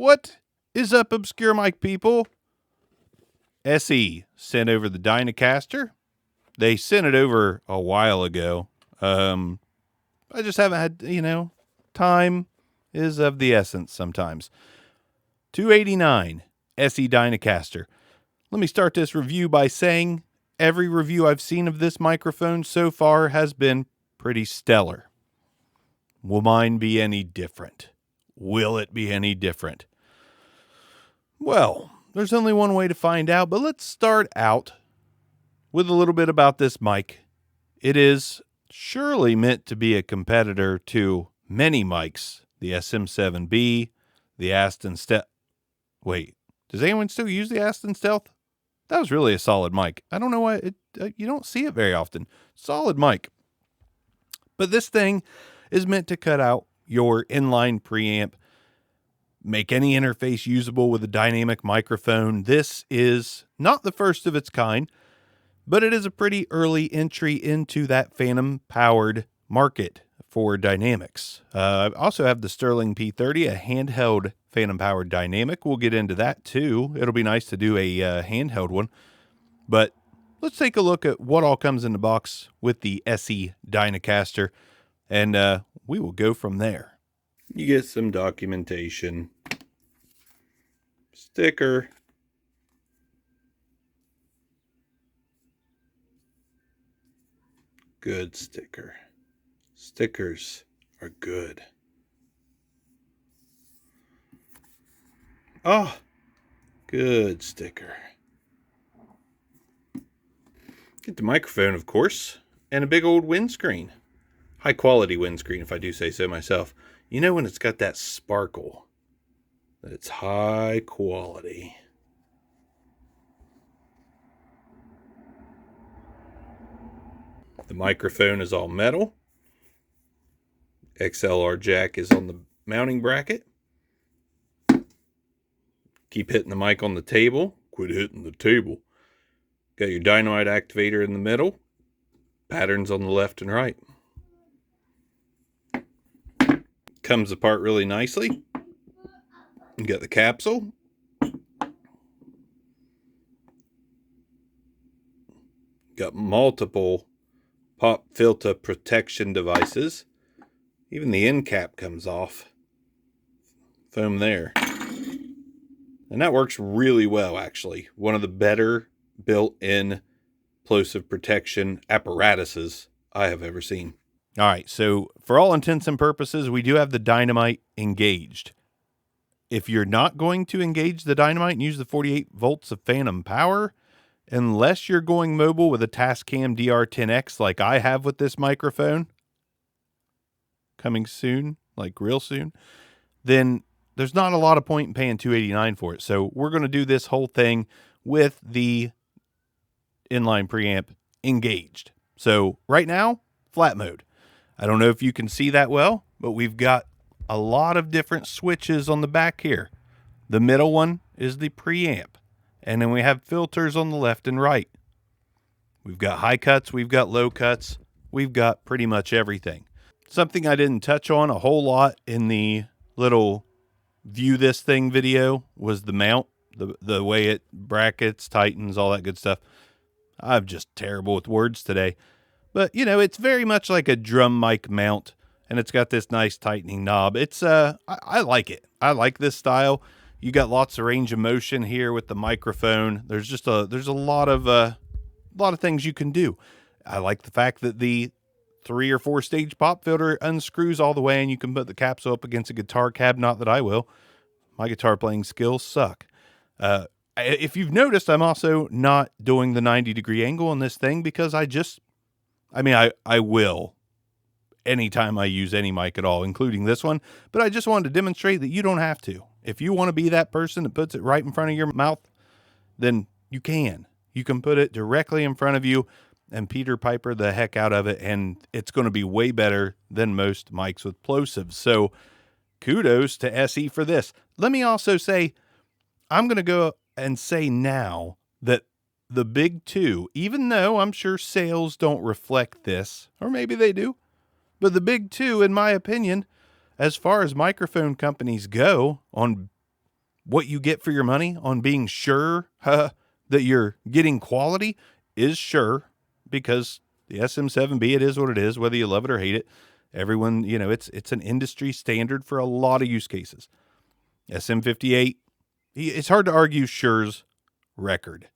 What is up, obscure mic people? SE sent over the Dynacaster. They sent it over a while ago. I just haven't had, time is of the essence sometimes. $289 SE Dynacaster. Let me start this review by saying every review I've seen of this microphone so far has been pretty stellar. Will mine be any different? Will it be any different? Well, there's only one way to find out, but let's start out with a little bit about this mic. It is surely meant to be a competitor to many mics, the SM7B, the Aston Stealth. Wait, does anyone still use the Aston Stealth? That was really a solid mic. I don't know why you don't see it very often. Solid mic. But this thing is meant to cut out your inline preamp, make any interface usable with a dynamic microphone. This is not the first of its kind, but it is a pretty early entry into that phantom-powered market for dynamics. I also have the Sterling P30, a handheld phantom-powered dynamic. We'll get into that too. It'll be nice to do a handheld one. But let's take a look at what all comes in the box with the SE Dynacaster, and we will go from there. You get some documentation, sticker, good sticker. Stickers are good. Oh, good sticker. Get the microphone, of course, and a big old windscreen. High quality windscreen, if I do say so myself. You know when it's got that sparkle, that it's high quality. The microphone is all metal. XLR jack is on the mounting bracket. Keep hitting the mic on the table. Quit hitting the table. Got your dynamite activator in the middle. Patterns on the left and right. Comes apart really nicely. You got the capsule. Got multiple pop filter protection devices. Even the end cap comes off. Foam there. And that works really well, actually. One of the better built-in plosive protection apparatuses I have ever seen. All right, so for all intents and purposes, we do have the dynamite engaged. If you're not going to engage the dynamite and use the 48 volts of phantom power, unless you're going mobile with a Tascam DR-10X like I have with this microphone, coming soon, like real soon, then there's not a lot of point in paying $289 for it. So we're going to do this whole thing with the inline preamp engaged. So right now, flat mode. I don't know if you can see that well, but we've got a lot of different switches on the back here. The middle one is the preamp, and then we have filters on the left and right. We've got high cuts, we've got low cuts, we've got pretty much everything. Something I didn't touch on a whole lot in the little view this thing video was the mount, the way it brackets, tightens, all that good stuff. I'm just terrible with words today. But, it's very much like a drum mic mount, and it's got this nice tightening knob. It's, I like it. I like this style. You got lots of range of motion here with the microphone. There's just there's a lot of things you can do. I like the fact that the 3 or 4 stage pop filter unscrews all the way, and you can put the capsule up against a guitar cab. Not that I will. My guitar playing skills suck. If you've noticed, I'm also not doing the 90-degree angle on this thing because I will anytime I use any mic at all, including this one, but I just wanted to demonstrate that you don't have to. If you want to be that person that puts it right in front of your mouth, then you can. You can put it directly in front of you and Peter Piper the heck out of it, and it's going to be way better than most mics with plosives. So kudos to SE for this. Let me also say, I'm going to go and say now that the big two, even though I'm sure sales don't reflect this, or maybe they do, but the big two, in my opinion, as far as microphone companies go on what you get for your money on being sure that you're getting quality is sure, because the SM7B, it is what it is, whether you love it or hate it. Everyone, you know, it's an industry standard for a lot of use cases. SM58, it's hard to argue Sure's record.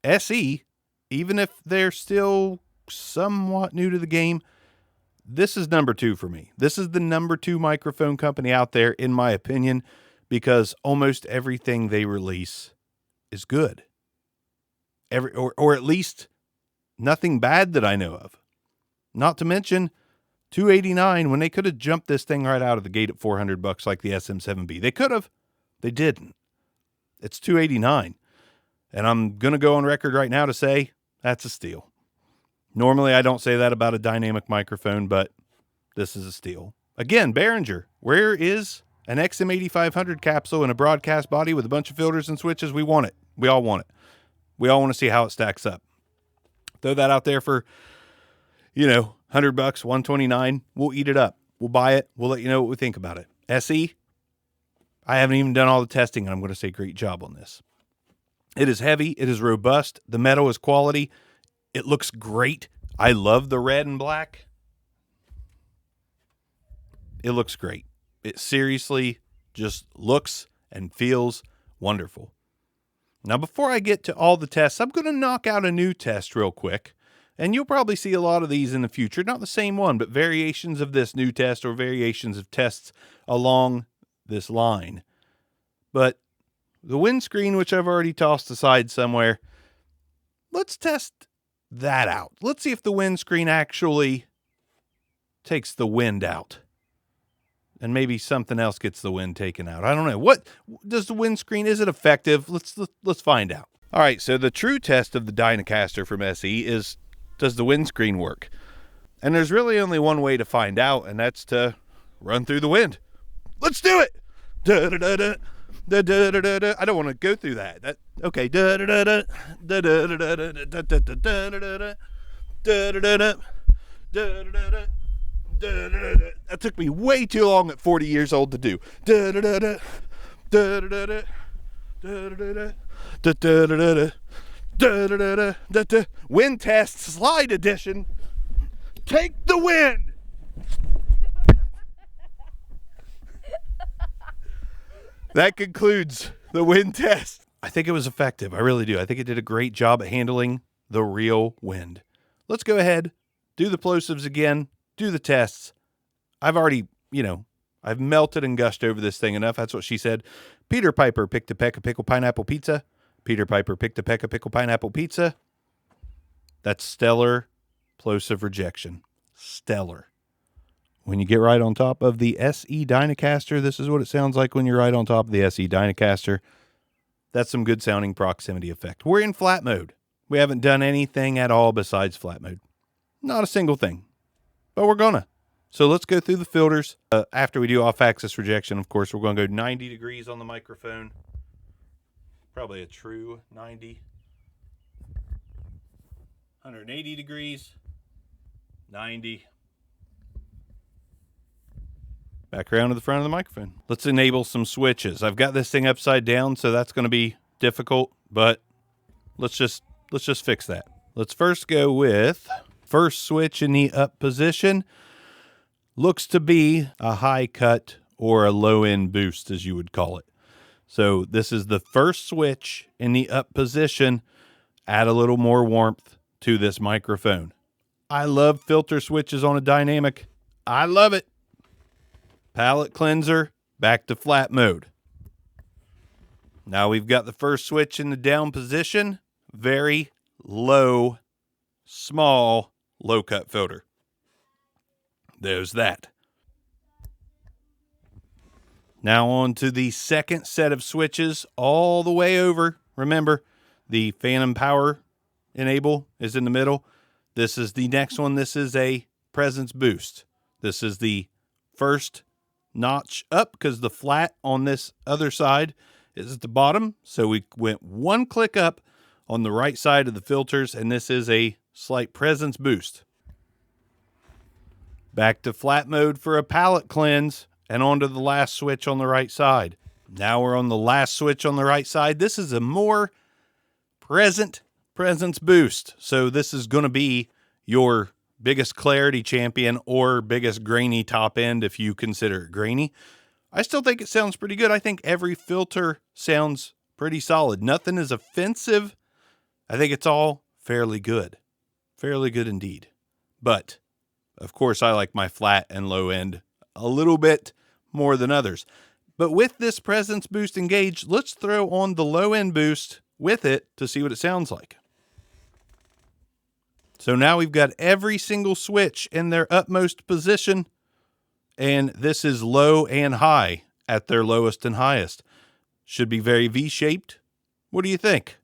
SE, even if they're still somewhat new to the game, this is number 2 for me. This is the number 2 microphone company out there, in my opinion, because almost everything they release is good. Or at least nothing bad that I know of. Not to mention $289 when they could have jumped this thing right out of the gate at $400 like the SM7B. They could have. They didn't. It's $289. And I'm going to go on record right now to say that's a steal. Normally I don't say that about a dynamic microphone, but this is a steal. Again, Behringer, where is an XM8500 capsule and a broadcast body with a bunch of filters and switches? We want it. We all want it. We all want to see how it stacks up. Throw that out there for, you know, $100, $129. We'll eat it up. We'll buy it. We'll let you know what we think about it. SE, I haven't even done all the testing, and I'm going to say great job on this. It is heavy. It is robust. The metal is quality. It looks great. I love the red and black. It looks great. It seriously just looks and feels wonderful. Now, before I get to all the tests, I'm going to knock out a new test real quick. And you'll probably see a lot of these in the future. Not the same one, but variations of this new test or variations of tests along this line. But the windscreen, which I've already tossed aside somewhere, let's test that out. Let's see if the windscreen actually takes the wind out. And maybe something else gets the wind taken out. I don't know. What does the windscreen, is it effective? Let's find out. All right, so the true test of the Dynacaster from SE is, does the windscreen work? And there's really only one way to find out, and that's to run through the wind. Let's do it. Da da da da. Da, da, da, da, da. I don't want to go through that. Okay. Da, da, da, da, da, da, da, da, da, da, da, da, da, da, da, da, da, da, da. That took me way too long at 40 years old to do. Da, da, da, da, da, da, da, da, da, da, da, da, da, da, da. Wind test slide edition. Take the wind. That concludes the wind test. I think it was effective. I really do. I think it did a great job at handling the real wind. Let's go ahead, do the plosives again, do the tests. I've already, I've melted and gushed over this thing enough. That's what she said. Peter Piper picked a peck of pickle pineapple pizza. Peter Piper picked a peck of pickle pineapple pizza. That's stellar plosive rejection. Stellar. When you get right on top of the SE Dynacaster, this is what it sounds like when you're right on top of the SE Dynacaster. That's some good sounding proximity effect. We're in flat mode. We haven't done anything at all besides flat mode. Not a single thing. But we're gonna. So let's go through the filters. After we do off-axis rejection, of course, we're going to go 90 degrees on the microphone. Probably a true 90. 180 degrees. 90. Back around to the front of the microphone. Let's enable some switches. I've got this thing upside down, so that's going to be difficult, but let's just fix that. Let's first go with first switch in the up position. Looks to be a high cut or a low end boost, as you would call it. So this is the first switch in the up position. Add a little more warmth to this microphone. I love filter switches on a dynamic. I love it. Palette cleanser, back to flat mode. Now we've got the first switch in the down position. Very low, small, low cut filter. There's that. Now on to the second set of switches all the way over. Remember, the phantom power enable is in the middle. This is the next one. This is a presence boost. This is the first notch up because the flat on this other side is at the bottom. So we went one click up on the right side of the filters, and this is a slight presence boost. Back to flat mode for a palette cleanse, and onto the last switch on the right side. Now we're on the last switch on the right side. This is a more presence boost. So this is going to be your biggest clarity champion or biggest grainy top end if you consider it grainy. I still think it sounds pretty good. I think every filter sounds pretty solid. Nothing is offensive. I think it's all fairly good. Fairly good indeed. But, of course, I like my flat and low end a little bit more than others. But with this presence boost engaged, let's throw on the low end boost with it to see what it sounds like. So now we've got every single switch in their utmost position, and this is low and high at their lowest and highest. Should be very V-shaped. What do you think?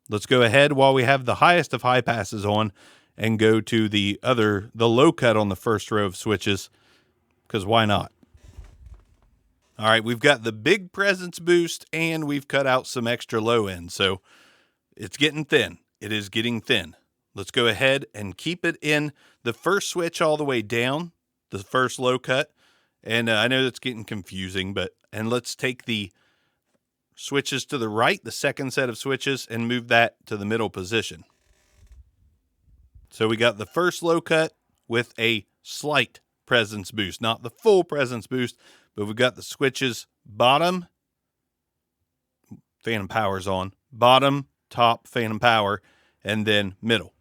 Let's go ahead while we have the highest of high passes on and go to the low cut on the first row of switches, because why not? All right, we've got the big presence boost and we've cut out some extra low end. So it's getting thin. It is getting thin. Let's go ahead and keep it in the first switch all the way down, the first low cut. And I know that's getting confusing, and let's take the switches to the right, the second set of switches, and move that to the middle position. So we got the first low cut with a slight presence boost, not the full presence boost, but we've got the switches bottom, phantom power's on, bottom, top, phantom power, and then middle.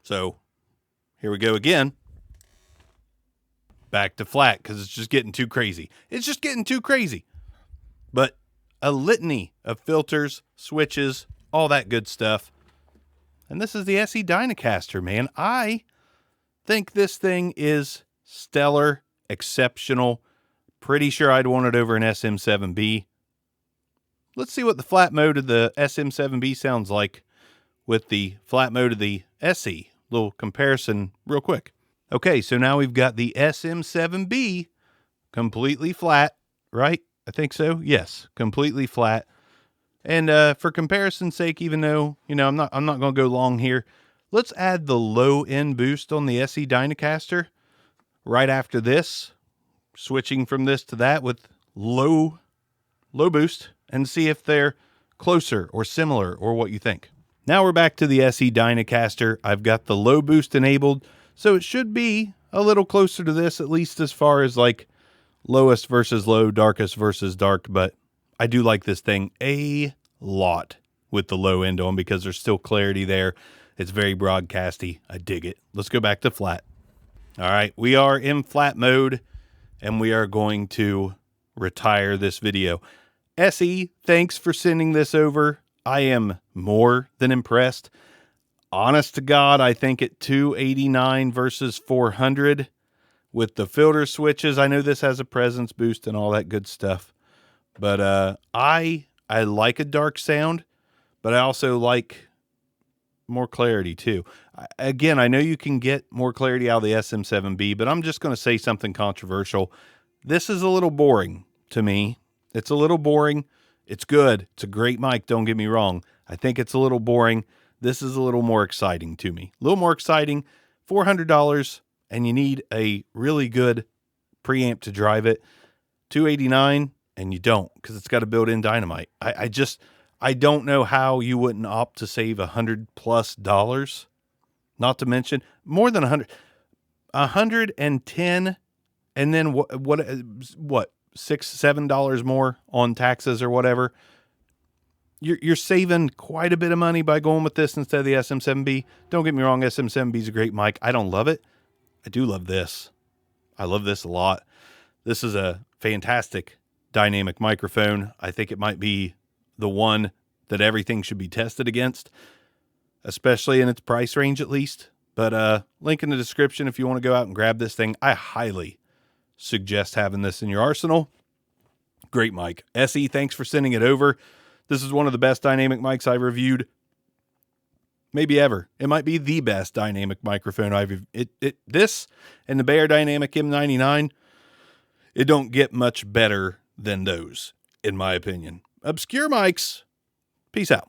So here we go again. Back to flat because it's just getting too crazy. It's just getting too crazy. But a litany of filters, switches, all that good stuff. And this is the SE Dynacaster, man. I think this thing is stellar, exceptional. Pretty sure I'd want it over an SM7B. Let's see what the flat mode of the SM7B sounds like with the flat mode of the SE. Little comparison real quick. Okay, so now we've got the SM7B completely flat, right? I think so. Yes, completely flat. And for comparison's sake, even though, I'm not going to go long here, let's add the low end boost on the SE Dynacaster right after this, switching from this to that with low boost, and see if they're closer or similar or what you think. Now we're back to the SE Dynacaster. I've got the low boost enabled, so it should be a little closer to this, at least as far as like lowest versus low, darkest versus dark, but I do like this thing a lot with the low end on because there's still clarity there. It's very broadcasty. I dig it. Let's go back to flat. All right, we are in flat mode, and we are going to retire this video. SE, thanks for sending this over. I am more than impressed. Honest to God, I think at $289 versus $400 with the filter switches. I know this has a presence boost and all that good stuff, but I like a dark sound, but I also like more clarity too. Again, I know you can get more clarity out of the SM7B, but I'm just going to say something controversial. This is a little boring to me. It's a little boring. It's good. It's a great mic. Don't get me wrong. I think it's a little boring. This is a little more exciting to me. A little more exciting. $400, and you need a really good preamp to drive it. $289, and you don't, because it's got a built-in dynamite. I don't know how you wouldn't opt to save $100+. Not to mention more than 110, and then what $6, $7 more on taxes or whatever. You're saving quite a bit of money by going with this instead of the SM7B. Don't get me wrong, SM7B is a great mic. I don't love it. I do love this. I love this a lot. This is a fantastic dynamic microphone. I think it might be the one that everything should be tested against, especially in its price range at least. But link in the description if you want to go out and grab this thing. I highly suggest having this in your arsenal. Great mic. SE, thanks for sending it over. This is one of the best dynamic mics I've reviewed, maybe ever. It might be the best dynamic microphone this and the Bear Dynamic M99, it don't get much better than those, in my opinion. Obscure mics. Peace out.